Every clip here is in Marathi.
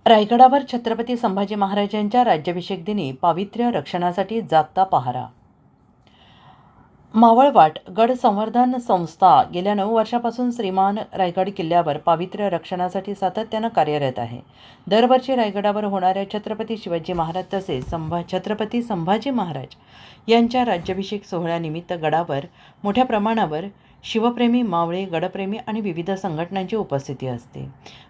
रायगडावर छत्रपती संभाजी महाराजांच्या राज्याभिषेक दिनी पावित्र्य रक्षणासाठी जागता पहारा. मावळवाट गड संवर्धन संस्था गेल्या 9 वर्षापासून श्रीमान रायगड किल्ल्यावर पावित्र्य रक्षणासाठी सातत्यानं कार्यरत आहे. दरवर्षी रायगडावर होणाऱ्या छत्रपती शिवाजी महाराज तसेच छत्रपती संभाजी महाराज यांच्या राज्याभिषेक सोहळ्यानिमित्त गडावर मोठ्या प्रमाणावर शिवप्रेमी, मावळे, गडप्रेमी आणि विविध संघटनांची उपस्थिती असते.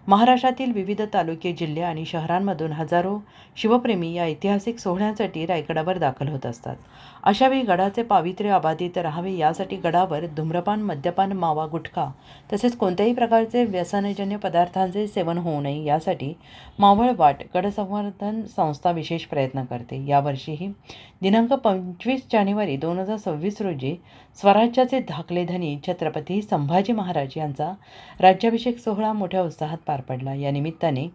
महाराष्ट्रातील विविध तालुके, जिल्हे आणि शहरांमधून हजारो शिवप्रेमी या ऐतिहासिक सोहळ्यासाठी रायगडावर दाखल होत असतात. अशावेळी गडाचे पावित्र्य अबाधित राहावे यासाठी गडावर धूम्रपान, मद्यपान, मावा, गुटखा तसेच कोणत्याही प्रकारचे व्यसनजन्य पदार्थांचे सेवन होऊ नये यासाठी मावळवाट गड संवर्धन संस्था विशेष प्रयत्न करते. यावर्षीही दिनांक 25 जानेवारी 2026 रोजी स्वराज्याचे धाकले धनी छत्रपती संभाजी महाराज यांचा राज्याभिषेक सोहळा मोठ्या उत्साहात पार पडला. या निमित्ताने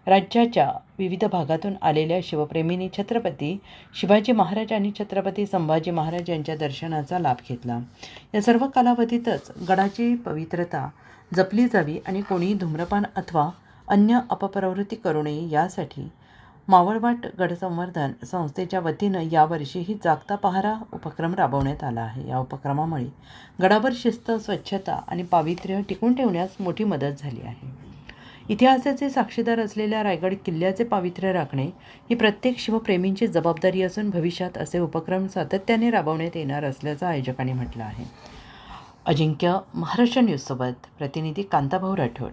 राज्याच्या विविध भागातून आलेल्या शिवप्रेमींनी छत्रपती शिवाजी महाराज आणि छत्रपती संभाजी महाराज यांच्या दर्शनाचा लाभ घेतला. या सर्व कालावधीतच गडाची पवित्रता जपली जावी आणि कोणीही धूम्रपान अथवा अन्य अपप्रवृत्ती करू नये यासाठी मावळवाट गडसंवर्धन संस्थेच्या वतीनं यावर्षीही जागता पहारा उपक्रम राबवण्यात आला आहे. या उपक्रमामुळे गडावर शिस्त, स्वच्छता आणि पावित्र्य टिकून ठेवण्यास मोठी मदत झाली आहे. इतिहासाचे साक्षीदार असलेल्या रायगड किल्ल्याचे पावित्र्य राखणे ही प्रत्येक शिवप्रेमींची जबाबदारी असून भविष्यात असे उपक्रम सातत्याने राबवण्यात येणार असल्याचं आयोजकांनी म्हटलं आहे. अजिंक्य महाराष्ट्र न्यूजसोबत प्रतिनिधी कांताभाऊ राठोड.